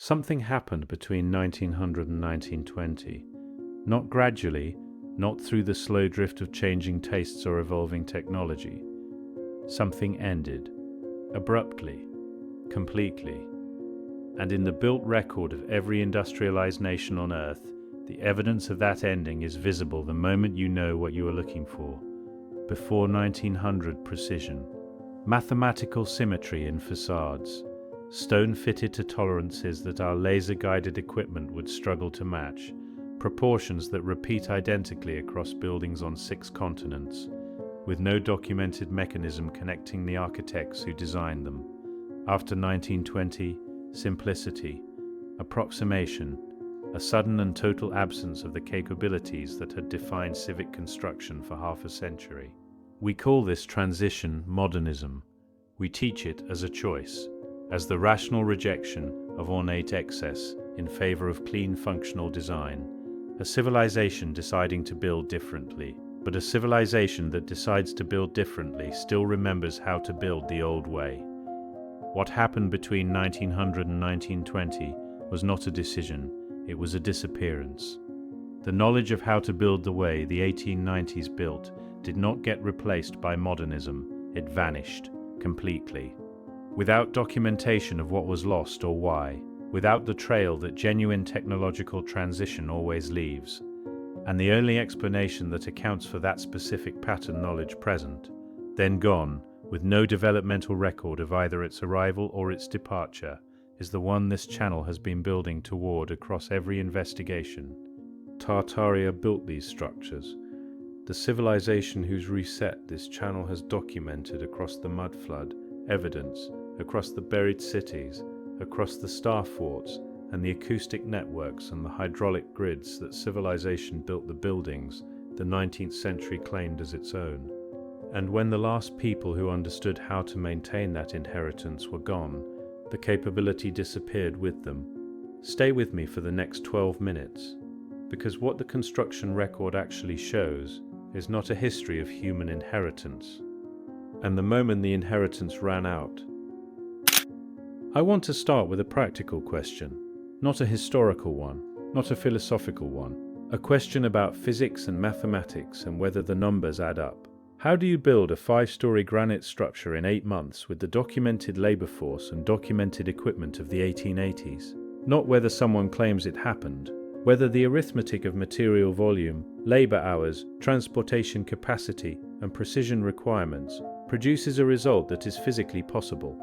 Something happened between 1900 and 1920. Not gradually, not through the slow drift of changing tastes or evolving technology. Something ended, abruptly, completely. And in the built record of every industrialized nation on Earth, the evidence of that ending is visible the moment you know what you are looking for. Before 1900, precision, mathematical symmetry in facades, stone fitted to tolerances that our laser-guided equipment would struggle to match, proportions that repeat identically across buildings on 6 continents, with no documented mechanism connecting the architects who designed them. After 1920, simplicity, approximation, a sudden and total absence of the capabilities that had defined civic construction for half a century. We call this transition modernism. We teach it as a choice, as the rational rejection of ornate excess in favor of clean functional design, a civilization deciding to build differently. But a civilization that decides to build differently still remembers how to build the old way. What happened between 1900 and 1920 was not a decision, it was a disappearance. The knowledge of how to build the way the 1890s built did not get replaced by modernism, it vanished completely. Without documentation of what was lost or why, without the trail that genuine technological transition always leaves, and the only explanation that accounts for that specific pattern knowledge present, then gone, with no developmental record of either its arrival or its departure, is the one this channel has been building toward across every investigation. Tartaria built these structures. The civilization whose reset this channel has documented across the mudflood, evidence, across the buried cities, across the star forts, and the acoustic networks and the hydraulic grids that civilization built the buildings the 19th century claimed as its own. And when the last people who understood how to maintain that inheritance were gone, the capability disappeared with them. Stay with me for the next 12 minutes, because what the construction record actually shows is not a history of human inheritance. And the moment the inheritance ran out, I want to start with a practical question, not a historical one, not a philosophical one, a question about physics and mathematics and whether the numbers add up. How do you build a 5-story granite structure in 8 months with the documented labor force and documented equipment of the 1880s? Not whether someone claims it happened, whether the arithmetic of material volume, labor hours, transportation capacity, and precision requirements produces a result that is physically possible.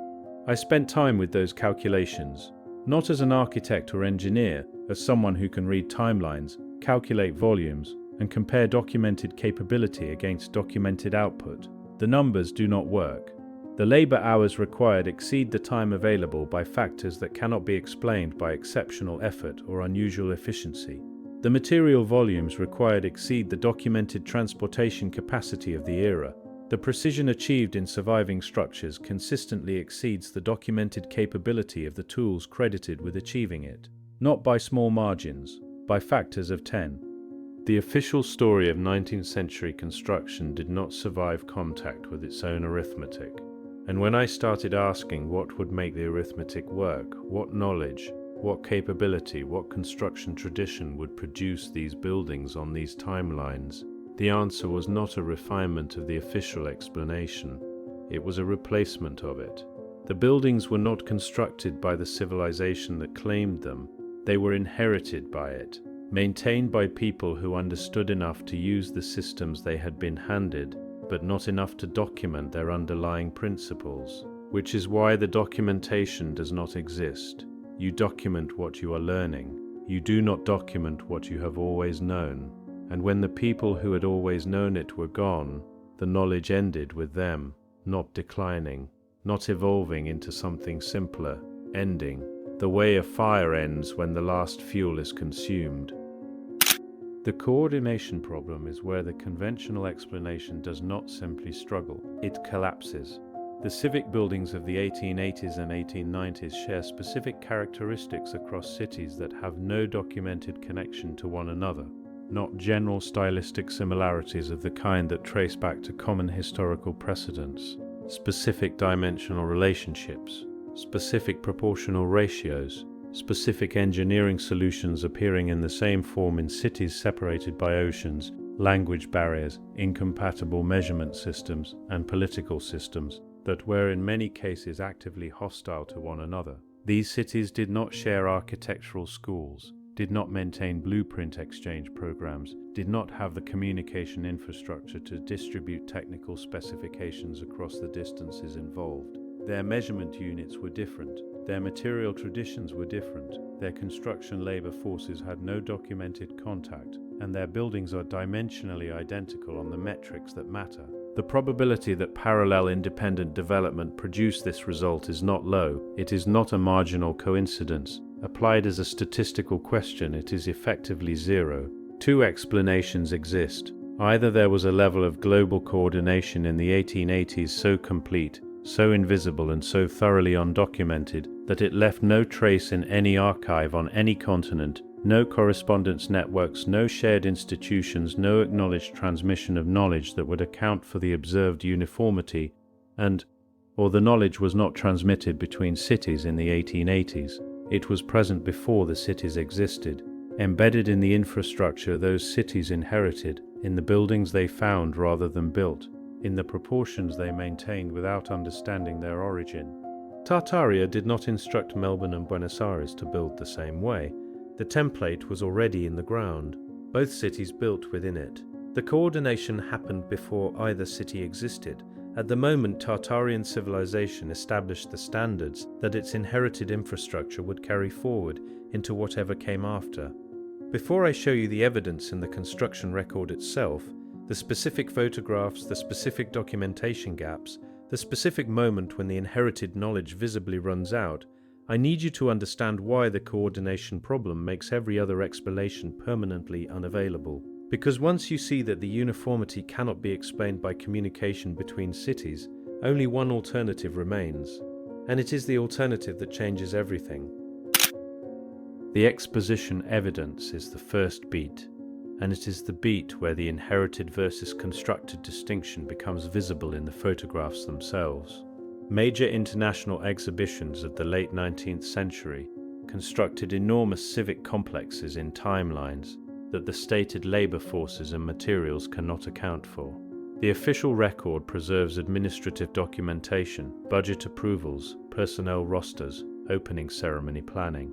I spent time with those calculations, not as an architect or engineer, as someone who can read timelines, calculate volumes, and compare documented capability against documented output. The numbers do not work. The labor hours required exceed the time available by factors that cannot be explained by exceptional effort or unusual efficiency. The material volumes required exceed the documented transportation capacity of the era. The precision achieved in surviving structures consistently exceeds the documented capability of the tools credited with achieving it, not by small margins, by factors of 10. The official story of 19th century construction did not survive contact with its own arithmetic. And when I started asking what would make the arithmetic work, what knowledge, what capability, what construction tradition would produce these buildings on these timelines, the answer was not a refinement of the official explanation. It was a replacement of it. The buildings were not constructed by the civilization that claimed them. They were inherited by it, maintained by people who understood enough to use the systems they had been handed, but not enough to document their underlying principles, which is why the documentation does not exist. You document what you are learning. You do not document what you have always known. And when the people who had always known it were gone, the knowledge ended with them, not declining, not evolving into something simpler, ending, the way a fire ends when the last fuel is consumed. The coordination problem is where the conventional explanation does not simply struggle, it collapses. The civic buildings of the 1880s and 1890s share specific characteristics across cities that have no documented connection to one another, not general stylistic similarities of the kind that trace back to common historical precedents, specific dimensional relationships, specific proportional ratios, specific engineering solutions appearing in the same form in cities separated by oceans, language barriers, incompatible measurement systems, and political systems that were in many cases actively hostile to one another. These cities did not share architectural schools, did not maintain blueprint exchange programs, did not have the communication infrastructure to distribute technical specifications across the distances involved. Their measurement units were different, their material traditions were different, their construction labor forces had no documented contact, and their buildings are dimensionally identical on the metrics that matter. The probability that parallel independent development produced this result is not low. It is not a marginal coincidence. Applied as a statistical question, it is effectively zero. Two explanations exist. Either there was a level of global coordination in the 1880s so complete, so invisible and so thoroughly undocumented that it left no trace in any archive on any continent, no correspondence networks, no shared institutions, no acknowledged transmission of knowledge that would account for the observed uniformity, or the knowledge was not transmitted between cities in the 1880s. It was present before the cities existed, embedded in the infrastructure those cities inherited, in the buildings they found rather than built, in the proportions they maintained without understanding their origin. Tartaria did not instruct Melbourne and Buenos Aires to build the same way. The template was already in the ground. Both cities built within it. The coordination happened before either city existed. At the moment, Tartarian civilization established the standards that its inherited infrastructure would carry forward into whatever came after. Before I show you the evidence in the construction record itself, the specific photographs, the specific documentation gaps, the specific moment when the inherited knowledge visibly runs out, I need you to understand why the coordination problem makes every other explanation permanently unavailable. Because once you see that the uniformity cannot be explained by communication between cities, only one alternative remains, and it is the alternative that changes everything. The exposition evidence is the first beat, and it is the beat where the inherited versus constructed distinction becomes visible in the photographs themselves. Major international exhibitions of the late 19th century constructed enormous civic complexes in timelines that the stated labor forces and materials cannot account for. The official record preserves administrative documentation, budget approvals, personnel rosters, opening ceremony planning.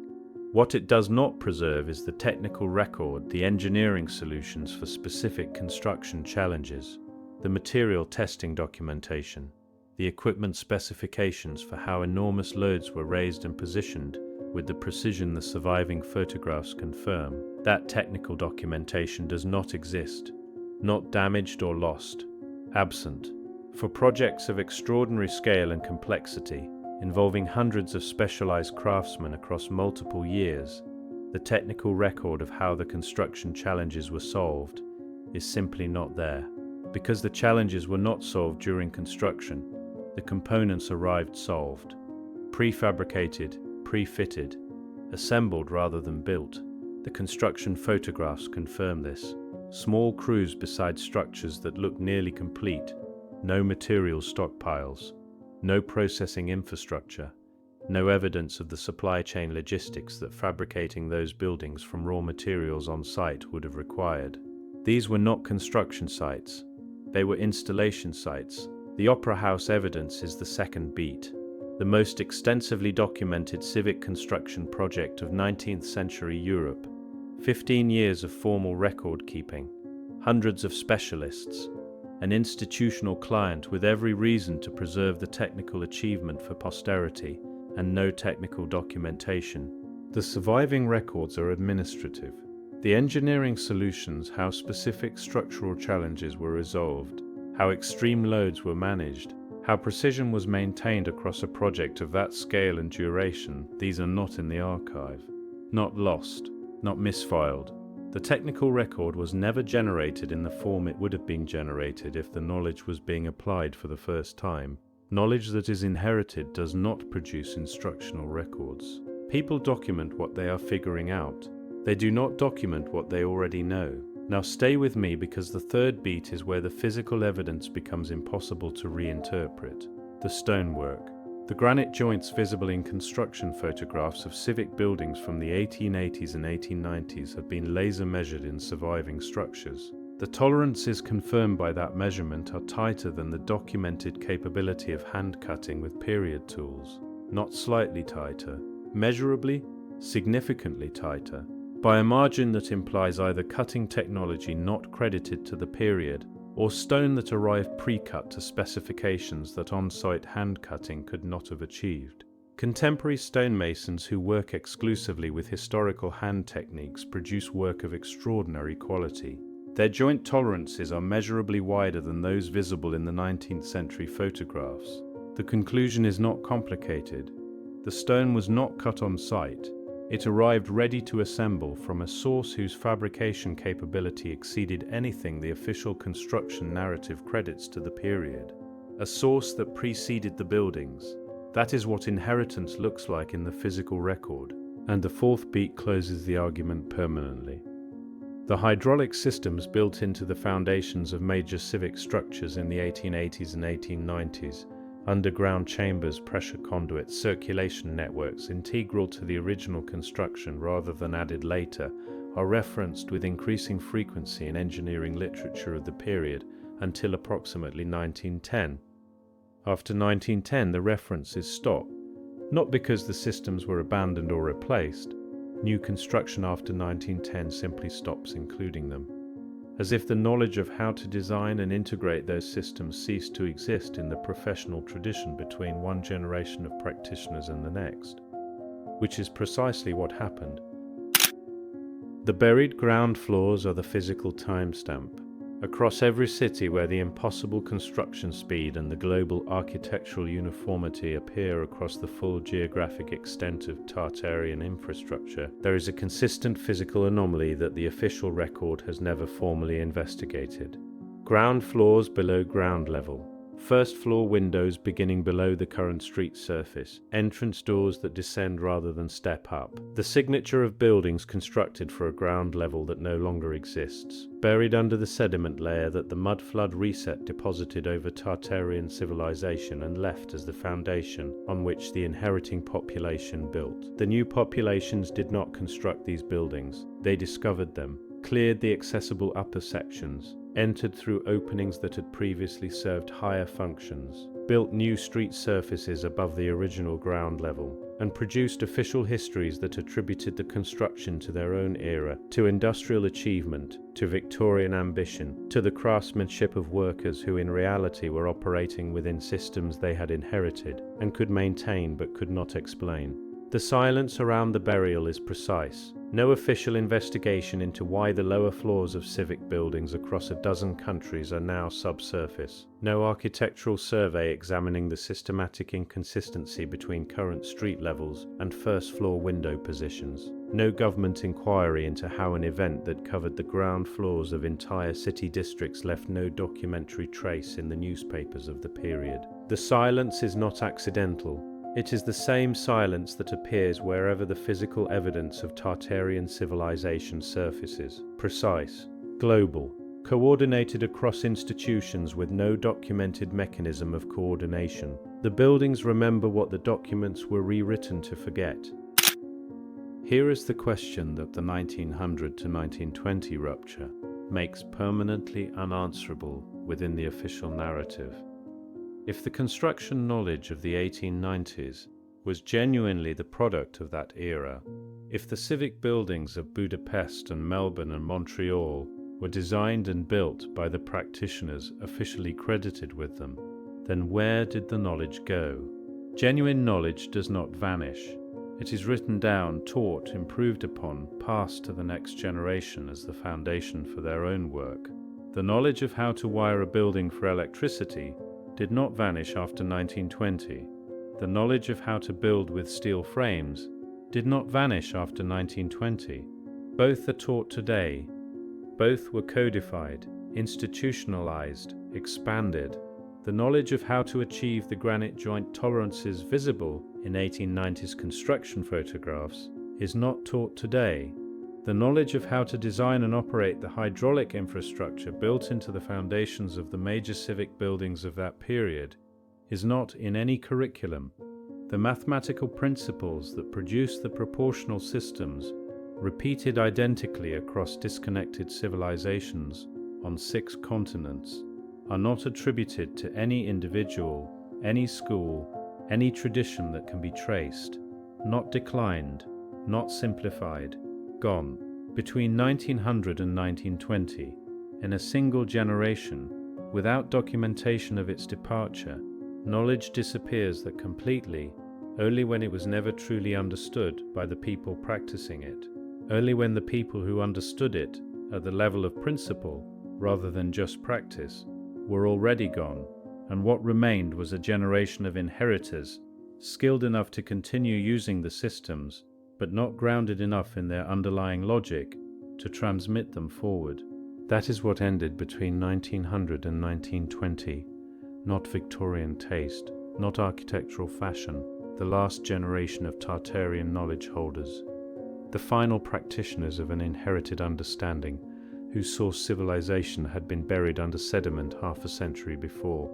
What it does not preserve is the technical record, the engineering solutions for specific construction challenges, the material testing documentation, the equipment specifications for how enormous loads were raised and positioned with the precision the surviving photographs confirm. That technical documentation does not exist, not damaged or lost, absent. For projects of extraordinary scale and complexity, involving hundreds of specialized craftsmen across multiple years, the technical record of how the construction challenges were solved is simply not there. Because the challenges were not solved during construction, the components arrived solved, prefabricated, pre-fitted, assembled rather than built. The construction photographs confirm this. Small crews beside structures that look nearly complete, no material stockpiles, no processing infrastructure, no evidence of the supply chain logistics that fabricating those buildings from raw materials on site would have required. These were not construction sites, they were installation sites. The Opera House evidence is the second beat, the most extensively documented civic construction project of 19th century Europe. 15 years of formal record keeping, hundreds of specialists, an institutional client with every reason to preserve the technical achievement for posterity, and no technical documentation. The surviving records are administrative. The engineering solutions, how specific structural challenges were resolved, how extreme loads were managed, how precision was maintained across a project of that scale and duration, these are not in the archive. Not lost, not misfiled. The technical record was never generated in the form it would have been generated if the knowledge was being applied for the first time. Knowledge that is inherited does not produce instructional records. People document what they are figuring out. They do not document what they already know. Now stay with me, because the third beat is where the physical evidence becomes impossible to reinterpret. The stonework. The granite joints visible in construction photographs of civic buildings from the 1880s and 1890s have been laser measured in surviving structures. The tolerances confirmed by that measurement are tighter than the documented capability of hand cutting with period tools. Not slightly tighter, measurably, significantly tighter, by a margin that implies either cutting technology not credited to the period, or stone that arrived pre-cut to specifications that on-site hand cutting could not have achieved. Contemporary stonemasons who work exclusively with historical hand techniques produce work of extraordinary quality. Their joint tolerances are measurably wider than those visible in the 19th century photographs. The conclusion is not complicated. The stone was not cut on site. It arrived ready to assemble from a source whose fabrication capability exceeded anything the official construction narrative credits to the period. A source that preceded the buildings. That is what inheritance looks like in the physical record, and the fourth beat closes the argument permanently. The hydraulic systems built into the foundations of major civic structures in the 1880s and 1890s, underground chambers, pressure conduits, circulation networks integral to the original construction rather than added later, are referenced with increasing frequency in engineering literature of the period until approximately 1910. After 1910, the references stop, not because the systems were abandoned or replaced. New construction after 1910 simply stops including them, as if the knowledge of how to design and integrate those systems ceased to exist in the professional tradition between one generation of practitioners and the next, which is precisely what happened. The buried ground floors are the physical timestamp. Across every city where the impossible construction speed and the global architectural uniformity appear across the full geographic extent of Tartarian infrastructure, there is a consistent physical anomaly that the official record has never formally investigated. Ground floors below ground level. First floor windows beginning below the current street surface, entrance doors that descend rather than step up. The signature of buildings constructed for a ground level that no longer exists, buried under the sediment layer that the mud flood reset deposited over Tartarian civilization and left as the foundation on which the inheriting population built. The new populations did not construct these buildings. They discovered them, cleared the accessible upper sections, entered through openings that had previously served higher functions, built new street surfaces above the original ground level, and produced official histories that attributed the construction to their own era, to industrial achievement, to Victorian ambition, to the craftsmanship of workers who in reality were operating within systems they had inherited and could maintain but could not explain. The silence around the burial is precise. No official investigation into why the lower floors of civic buildings across a dozen countries are now subsurface. No architectural survey examining the systematic inconsistency between current street levels and first floor window positions. No government inquiry into how an event that covered the ground floors of entire city districts left no documentary trace in the newspapers of the period. The silence is not accidental. It is the same silence that appears wherever the physical evidence of Tartarian civilization surfaces. Precise, global, coordinated across institutions with no documented mechanism of coordination. The buildings remember what the documents were rewritten to forget. Here is the question that the 1900 to 1920 rupture makes permanently unanswerable within the official narrative. If the construction knowledge of the 1890s was genuinely the product of that era, if the civic buildings of Budapest and Melbourne and Montreal were designed and built by the practitioners officially credited with them, then where did the knowledge go? Genuine knowledge does not vanish. It is written down, taught, improved upon, passed to the next generation as the foundation for their own work. The knowledge of how to wire a building for electricity did not vanish after 1920. The knowledge of how to build with steel frames did not vanish after 1920. Both are taught today. Both were codified, institutionalized, expanded. The knowledge of how to achieve the granite joint tolerances visible in 1890s construction photographs is not taught today. The knowledge of how to design and operate the hydraulic infrastructure built into the foundations of the major civic buildings of that period is not in any curriculum. The mathematical principles that produce the proportional systems, repeated identically across disconnected civilizations on 6 continents, are not attributed to any individual, any school, any tradition that can be traced, not declined, not simplified, gone. Between 1900 and 1920, in a single generation, without documentation of its departure, knowledge disappears that completely, only when it was never truly understood by the people practicing it, only when the people who understood it at the level of principle, rather than just practice, were already gone, and what remained was a generation of inheritors, skilled enough to continue using the systems, but not grounded enough in their underlying logic to transmit them forward. That is what ended between 1900 and 1920, not Victorian taste, not architectural fashion, the last generation of Tartarian knowledge holders, the final practitioners of an inherited understanding whose source civilization had been buried under sediment half a century before,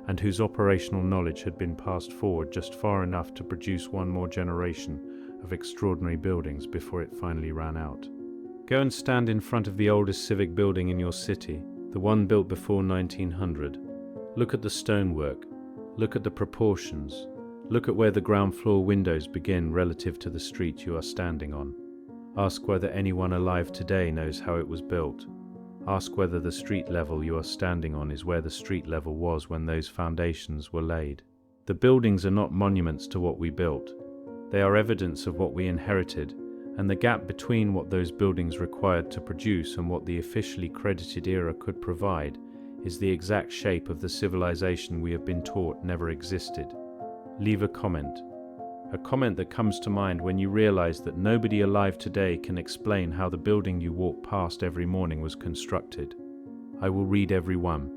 and whose operational knowledge had been passed forward just far enough to produce one more generation of extraordinary buildings before it finally ran out. Go and stand in front of the oldest civic building in your city, the one built before 1900. Look at the stonework, look at the proportions, look at where the ground floor windows begin relative to the street you are standing on. Ask whether anyone alive today knows how it was built. Ask whether the street level you are standing on is where the street level was when those foundations were laid. The buildings are not monuments to what we built. They are evidence of what we inherited, and the gap between what those buildings required to produce and what the officially credited era could provide is the exact shape of the civilization we have been taught never existed. Leave a comment that comes to mind when you realize that nobody alive today can explain how the building you walk past every morning was constructed. I will read every one.